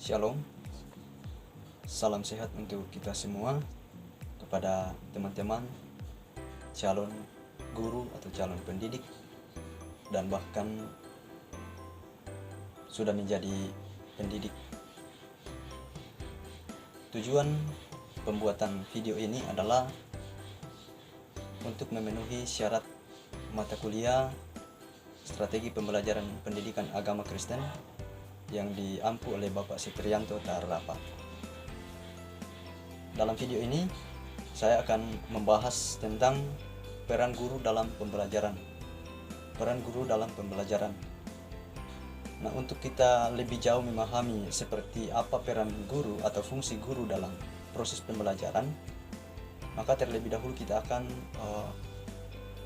Shalom, salam sehat untuk kita semua. Kepada teman-teman calon guru atau calon pendidik, dan bahkan sudah menjadi pendidik. Tujuan pembuatan video ini adalah untuk memenuhi syarat mata kuliah strategi pembelajaran pendidikan agama Kristen yang diampu oleh Bapak Sitrianto Tarrapa. Dalam video ini saya akan membahas tentang peran guru dalam pembelajaran. Peran guru dalam pembelajaran. Nah, untuk kita lebih jauh memahami seperti apa peran guru atau fungsi guru dalam proses pembelajaran, maka terlebih dahulu kita akan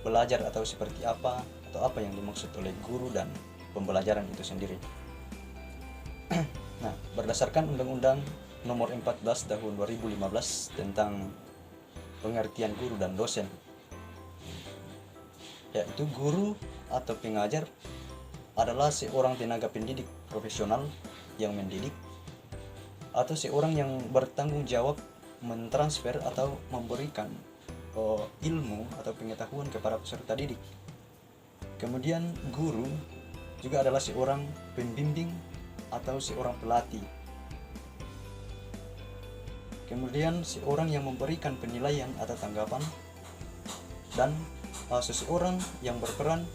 belajar atau seperti apa atau apa yang dimaksud oleh guru dan pembelajaran itu sendiri. Nah, berdasarkan Undang-Undang Nomor 14 Tahun 2015 tentang pengertian guru dan dosen, yaitu guru atau pengajar adalah seorang tenaga pendidik profesional yang mendidik atau seorang yang bertanggung jawab mentransfer atau memberikan ilmu atau pengetahuan kepada peserta didik. Kemudian guru juga adalah seorang pembimbing atau seorang pelatih. Kemudian seorang yang memberikan penilaian atau tanggapan, dan seseorang yang berperan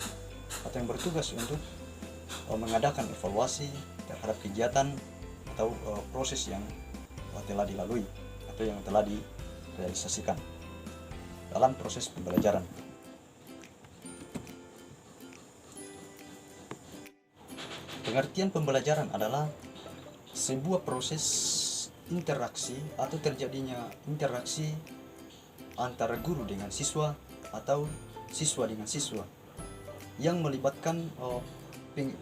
atau yang bertugas untuk mengadakan evaluasi terhadap kegiatan atau proses yang telah dilalui atau yang telah direalisasikan dalam proses pembelajaran. Pengertian pembelajaran adalah sebuah proses interaksi atau terjadinya interaksi antara guru dengan siswa atau siswa dengan siswa yang melibatkan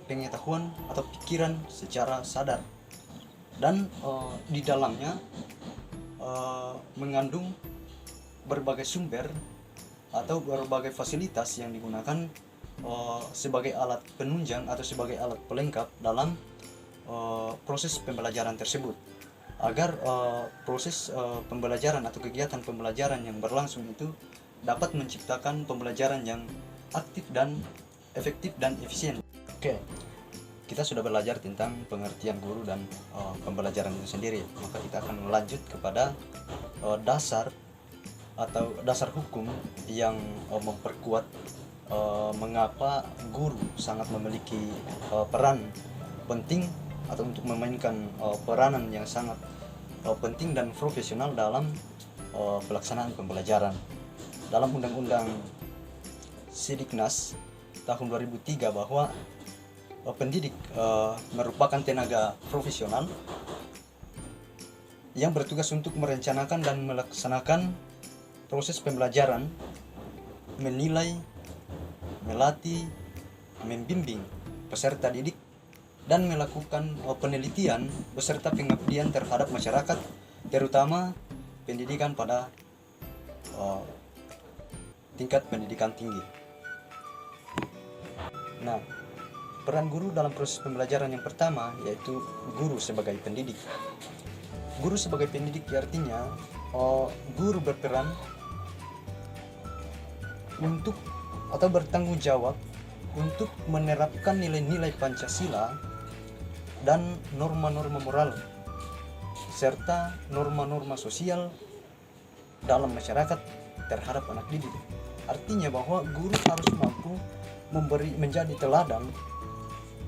pengetahuan atau pikiran secara sadar, dan di dalamnya mengandung berbagai sumber atau berbagai fasilitas yang digunakan sebagai alat penunjang atau sebagai alat pelengkap dalam proses pembelajaran tersebut, agar proses pembelajaran atau kegiatan pembelajaran yang berlangsung itu dapat menciptakan pembelajaran yang aktif dan efektif dan efisien. Oke, kita sudah belajar tentang pengertian guru dan pembelajaran itu sendiri, maka kita akan lanjut kepada dasar atau dasar hukum yang memperkuat mengapa guru sangat memiliki peran penting atau untuk memainkan peranan yang sangat penting dan profesional dalam pelaksanaan pembelajaran. Dalam Undang-Undang Sidiknas tahun 2003 bahwa pendidik merupakan tenaga profesional yang bertugas untuk merencanakan dan melaksanakan proses pembelajaran, menilai, melatih, membimbing peserta didik, dan melakukan penelitian beserta pengabdian terhadap masyarakat, terutama pendidikan pada tingkat pendidikan tinggi. Nah, peran guru dalam proses pembelajaran yang pertama yaitu guru sebagai pendidik. Guru sebagai pendidik artinya guru berperan untuk atau bertanggung jawab untuk menerapkan nilai-nilai Pancasila dan norma-norma moral serta norma-norma sosial dalam masyarakat terhadap anak didik. Artinya bahwa guru harus mampu menjadi teladan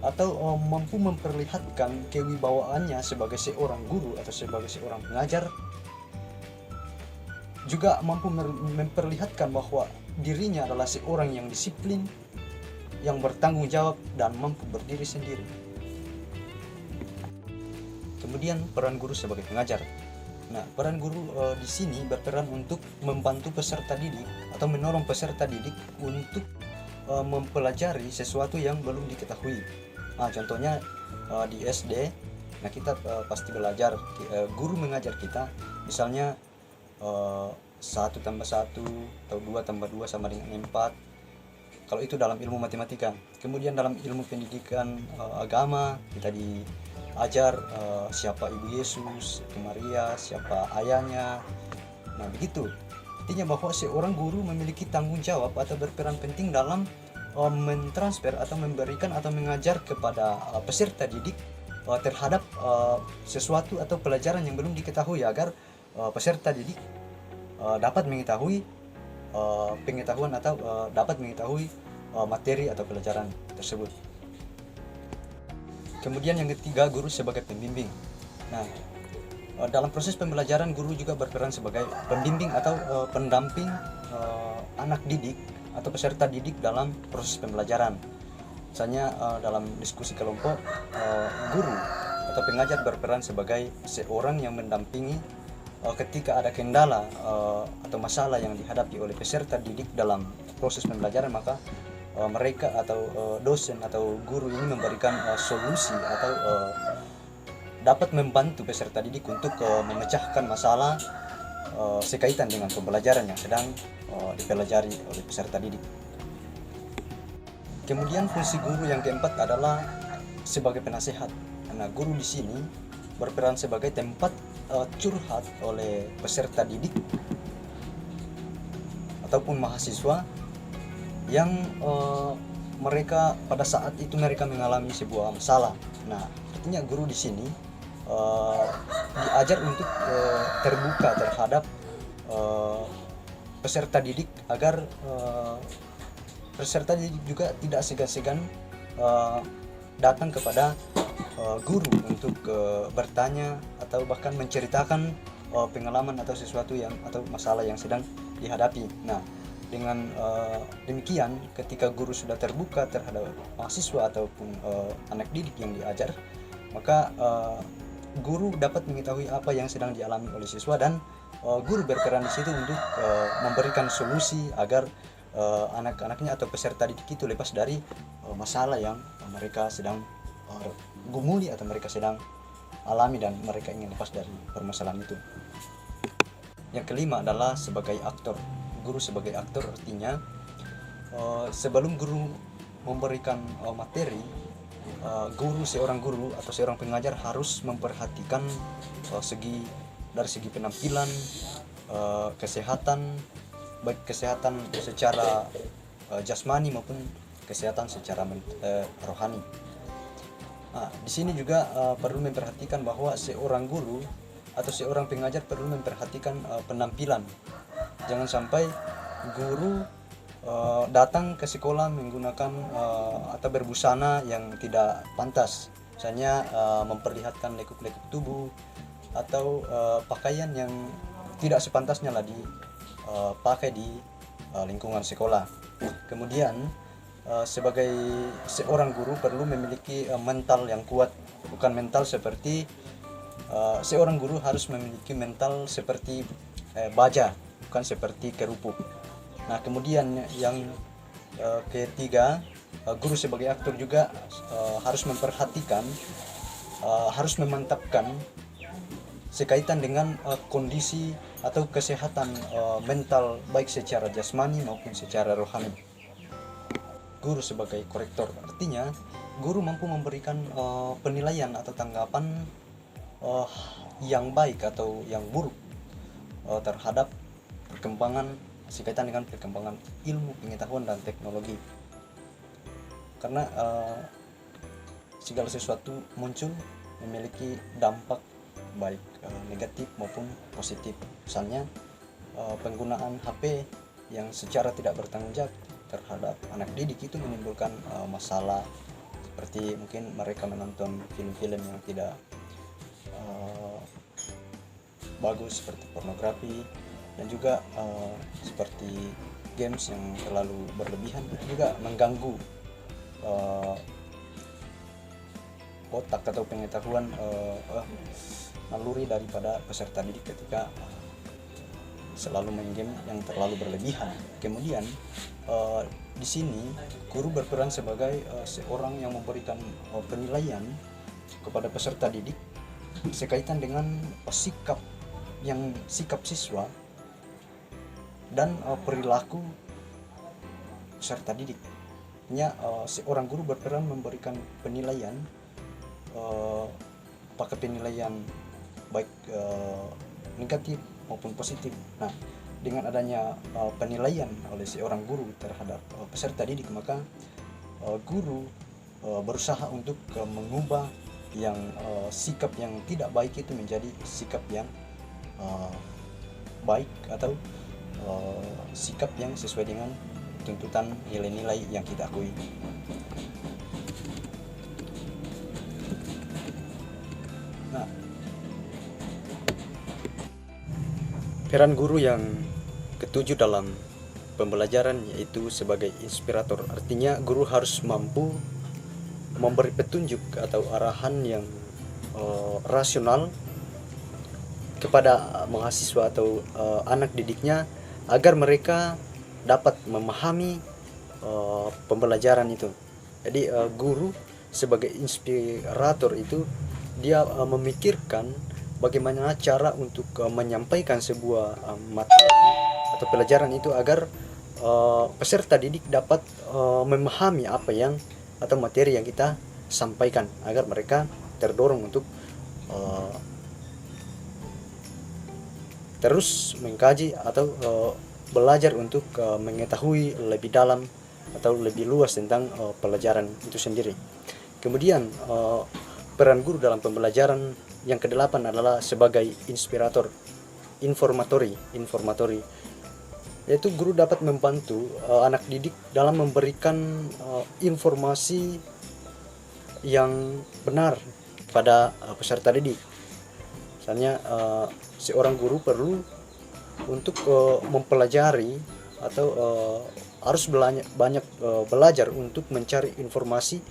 atau mampu memperlihatkan kewibawaannya sebagai seorang guru atau sebagai seorang pengajar, juga mampu memperlihatkan bahwa dirinya adalah seorang yang disiplin, yang bertanggung jawab, dan mampu berdiri sendiri. Kemudian peran guru sebagai pengajar. Nah, peran guru di sini berperan untuk membantu peserta didik atau mendorong peserta didik untuk mempelajari sesuatu yang belum diketahui. Nah, contohnya di SD, nah kita pasti belajar, guru mengajar kita, misalnya 1 tambah 1 atau 2 tambah 2 sama dengan 4. Kalau itu dalam ilmu matematika. Kemudian dalam ilmu pendidikan agama kita ajar siapa Ibu Yesus, Ibu Maria, siapa ayahnya. Nah begitu. Artinya bahwa seorang guru memiliki tanggung jawab atau berperan penting dalam mentransfer atau memberikan atau mengajar kepada peserta didik terhadap sesuatu atau pelajaran yang belum diketahui, agar peserta didik dapat mengetahui pengetahuan atau dapat mengetahui materi atau pelajaran tersebut. Kemudian yang ketiga, guru sebagai pembimbing. Nah, dalam proses pembelajaran guru juga berperan sebagai pembimbing atau pendamping anak didik atau peserta didik dalam proses pembelajaran. Misalnya dalam diskusi kelompok, guru atau pengajar berperan sebagai seorang yang mendampingi ketika ada kendala atau masalah yang dihadapi oleh peserta didik dalam proses pembelajaran, maka mereka atau dosen atau guru ini memberikan solusi atau dapat membantu peserta didik untuk memecahkan masalah sekaitan dengan pembelajaran yang sedang dipelajari oleh peserta didik. Kemudian fungsi guru yang keempat adalah sebagai penasehat. Nah, guru di sini berperan sebagai tempat curhat oleh peserta didik ataupun mahasiswa yang mereka pada saat itu mereka mengalami sebuah masalah. Nah, artinya guru di sini diajar untuk terbuka terhadap peserta didik, agar peserta didik juga tidak segan-segan datang kepada guru untuk bertanya atau bahkan menceritakan pengalaman atau sesuatu yang atau masalah yang sedang dihadapi. Nah, dengan demikian, ketika guru sudah terbuka terhadap mahasiswa ataupun anak didik yang diajar, maka guru dapat mengetahui apa yang sedang dialami oleh siswa, dan guru berperan di situ untuk memberikan solusi agar anak-anaknya atau peserta didik itu lepas dari masalah yang mereka sedang gumuli atau mereka sedang alami dan mereka ingin lepas dari permasalahan itu. Yang kelima adalah sebagai aktor. Guru sebagai aktor artinya sebelum guru memberikan materi, seorang guru atau seorang pengajar harus memperhatikan dari segi penampilan, kesehatan, baik kesehatan secara jasmani maupun kesehatan secara rohani. Nah, di sini juga perlu memperhatikan bahwa seorang guru atau seorang pengajar perlu memperhatikan penampilan. Jangan sampai guru datang ke sekolah menggunakan atau berbusana yang tidak pantas, misalnya memperlihatkan lekuk-lekuk tubuh atau pakaian yang tidak sepantasnya lah dipakai di lingkungan sekolah. Kemudian sebagai seorang guru perlu memiliki mental yang kuat, bukan mental seperti seorang guru harus memiliki mental seperti baja, bukan seperti kerupuk. Nah, kemudian yang ketiga, guru sebagai aktor juga harus memperhatikan, harus memantapkan sekaitan dengan kondisi atau kesehatan mental baik secara jasmani maupun secara rohani. Guru sebagai korektor artinya guru mampu memberikan penilaian atau tanggapan yang baik atau yang buruk terhadap sekaitan dengan perkembangan ilmu, pengetahuan dan teknologi. Karena segala sesuatu muncul memiliki dampak baik negatif maupun positif. Misalnya penggunaan HP yang secara tidak bertanggung jawab terhadap anak didik itu menimbulkan masalah, seperti mungkin mereka menonton film-film yang tidak bagus seperti pornografi, dan juga seperti games yang terlalu berlebihan itu juga mengganggu otak atau pengetahuan naluri daripada peserta didik ketika selalu main game yang terlalu berlebihan. Kemudian di sini guru berperan sebagai seorang yang memberikan penilaian kepada peserta didik sekaitan dengan sikap siswa dan perilaku peserta didik. Seorang guru berperan memberikan penilaian pakai penilaian baik negatif maupun positif. Nah, dengan adanya penilaian oleh seorang guru terhadap peserta didik, maka guru berusaha untuk mengubah yang sikap yang tidak baik itu menjadi sikap yang baik, atau sikap yang sesuai dengan tuntutan nilai-nilai yang kita akui. Nah, peran guru yang ketujuh dalam pembelajaran yaitu sebagai inspirator. Artinya guru harus mampu memberi petunjuk atau arahan yang rasional kepada mahasiswa atau anak didiknya agar mereka dapat memahami pembelajaran itu. Jadi guru sebagai inspirator itu dia memikirkan bagaimana cara untuk menyampaikan sebuah materi atau pelajaran itu agar peserta didik dapat memahami apa yang atau materi yang kita sampaikan, agar mereka terdorong untuk terus mengkaji atau belajar untuk mengetahui lebih dalam atau lebih luas tentang pelajaran itu sendiri. Kemudian peran guru dalam pembelajaran yang kedelapan adalah sebagai inspirator, informatori, yaitu guru dapat membantu anak didik dalam memberikan informasi yang benar pada peserta didik. Misalnya seorang guru perlu untuk mempelajari atau harus banyak belajar untuk mencari informasi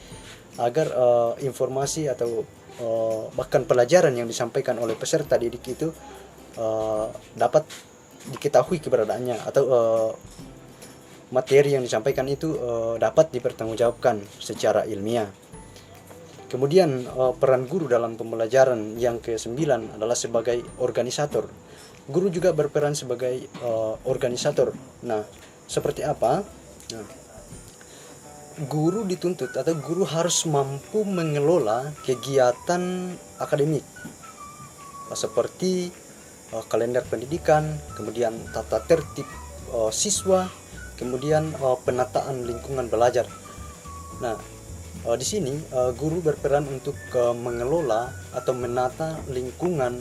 agar informasi atau bahkan pelajaran yang disampaikan oleh peserta didik itu dapat diketahui keberadaannya, atau materi yang disampaikan itu dapat dipertanggungjawabkan secara ilmiah. Kemudian peran guru dalam pembelajaran yang ke-9 adalah sebagai organisator. Guru juga berperan sebagai organisator. Nah, seperti apa? Nah, guru dituntut atau guru harus mampu mengelola kegiatan akademik seperti kalender pendidikan, kemudian tata tertib siswa, kemudian penataan lingkungan belajar. Nah, di sini guru berperan untuk mengelola atau menata lingkungan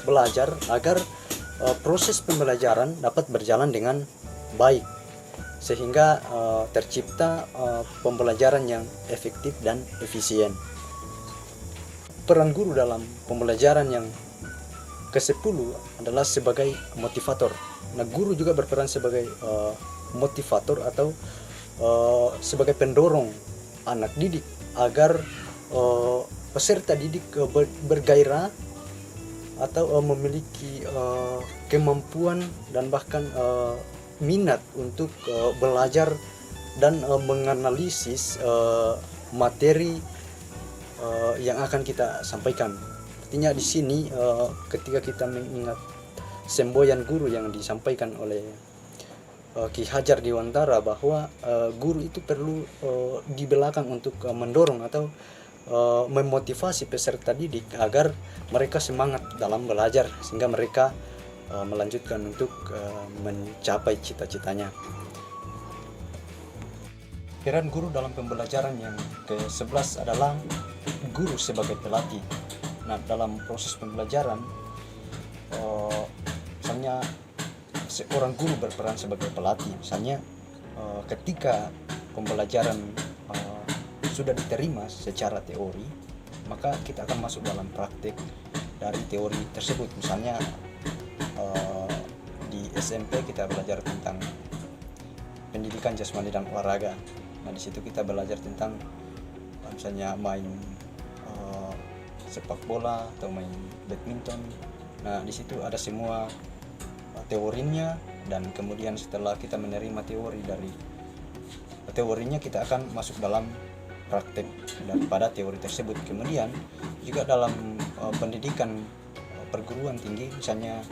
belajar agar proses pembelajaran dapat berjalan dengan baik, sehingga tercipta pembelajaran yang efektif dan efisien. Peran guru dalam pembelajaran yang ke-10 adalah sebagai motivator. Nah, guru juga berperan sebagai motivator atau sebagai pendorong anak didik agar peserta didik bergairah atau memiliki kemampuan dan bahkan minat untuk belajar dan menganalisis materi yang akan kita sampaikan. Artinya di sini ketika kita mengingat semboyan guru yang disampaikan oleh Ki Hajar Dewantara bahwa guru itu perlu di belakang untuk mendorong atau memotivasi peserta didik agar mereka semangat dalam belajar sehingga mereka melanjutkan untuk mencapai cita-citanya. Peran guru dalam pembelajaran yang ke-11 adalah guru sebagai pelatih. Nah, dalam proses pembelajaran misalnya seorang guru berperan sebagai pelatih. Misalnya ketika pembelajaran sudah diterima secara teori, maka kita akan masuk dalam praktik dari teori tersebut. Misalnya di SMP kita belajar tentang pendidikan jasmani dan olahraga. Nah, di situ kita belajar tentang misalnya main sepak bola atau main badminton. Nah, di situ ada semua teorinya, dan kemudian setelah kita menerima teori dari teorinya, kita akan masuk dalam praktek daripada teori tersebut. Kemudian juga dalam pendidikan perguruan tinggi, misalnya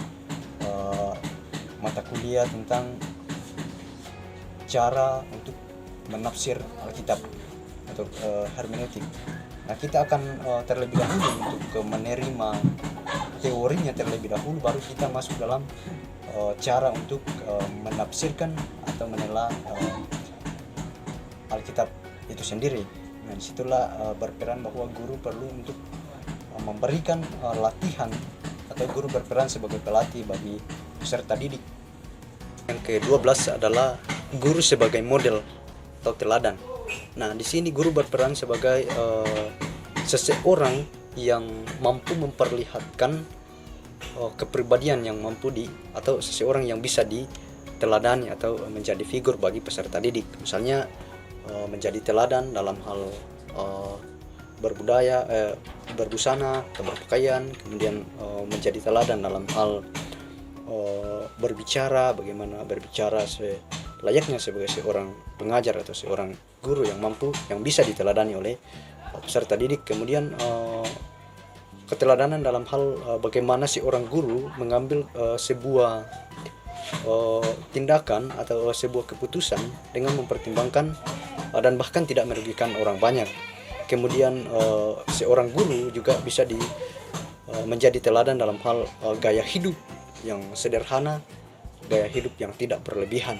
mata kuliah tentang cara untuk menafsir Alkitab atau hermeneutik. Nah, kita akan terlebih dahulu untuk menerima teorinya terlebih dahulu, baru kita masuk dalam cara untuk menafsirkan atau menelaah Alkitab itu sendiri. Nah, disitulah berperan bahwa guru perlu untuk memberikan latihan, atau guru berperan sebagai pelatih bagi peserta didik. Yang ke-12 adalah guru sebagai model atau teladan. Nah, di sini guru berperan sebagai seseorang yang mampu memperlihatkan kepribadian yang mampu atau seseorang yang bisa diteladani atau menjadi figur bagi peserta didik. Misalnya menjadi teladan dalam hal berbudaya, berbusana atau berpakaian, kemudian menjadi teladan dalam hal berbicara, bagaimana berbicara layaknya sebagai seorang pengajar atau seorang guru yang mampu, yang bisa diteladani oleh peserta didik. Kemudian keteladanan dalam hal bagaimana seorang guru mengambil sebuah tindakan atau sebuah keputusan dengan mempertimbangkan dan bahkan tidak merugikan orang banyak. Kemudian seorang guru juga bisa menjadi teladan dalam hal gaya hidup yang sederhana, gaya hidup yang tidak berlebihan.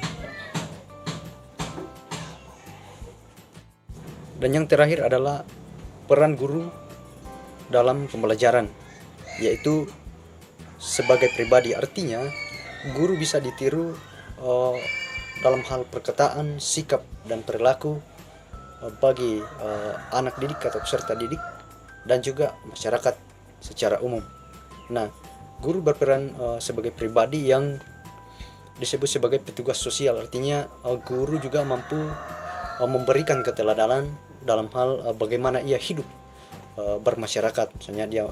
Dan yang terakhir adalah peran guru dalam pembelajaran, yaitu sebagai pribadi. Artinya guru bisa ditiru dalam hal perkataan, sikap, dan perilaku bagi anak didik atau peserta didik dan juga masyarakat secara umum. Nah, guru berperan sebagai pribadi yang disebut sebagai petugas sosial. Artinya guru juga mampu memberikan keteladanan dalam hal bagaimana ia hidup bermasyarakat. Misalnya dia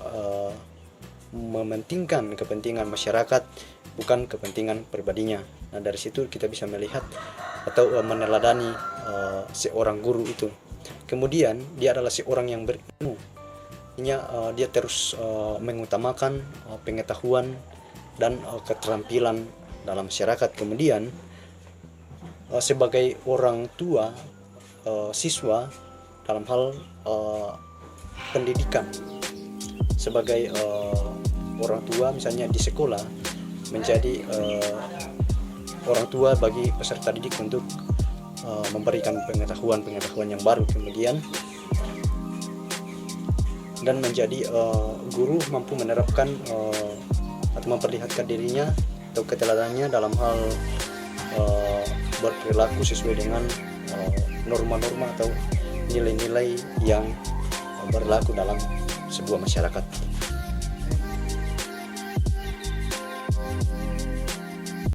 mementingkan kepentingan masyarakat, bukan kepentingan pribadinya. Nah, dari situ kita bisa melihat atau meneladani seorang guru itu. Kemudian dia adalah seorang yang berilmu. Dia terus mengutamakan pengetahuan dan keterampilan dalam masyarakat. Kemudian sebagai orang tua siswa dalam hal pendidikan, sebagai orang tua misalnya di sekolah, menjadi orang tua bagi peserta didik untuk memberikan pengetahuan yang baru. Kemudian dan menjadi guru mampu menerapkan atau memperlihatkan dirinya atau keteladanannya dalam hal berperilaku sesuai dengan norma-norma atau nilai-nilai yang berlaku dalam sebuah masyarakat.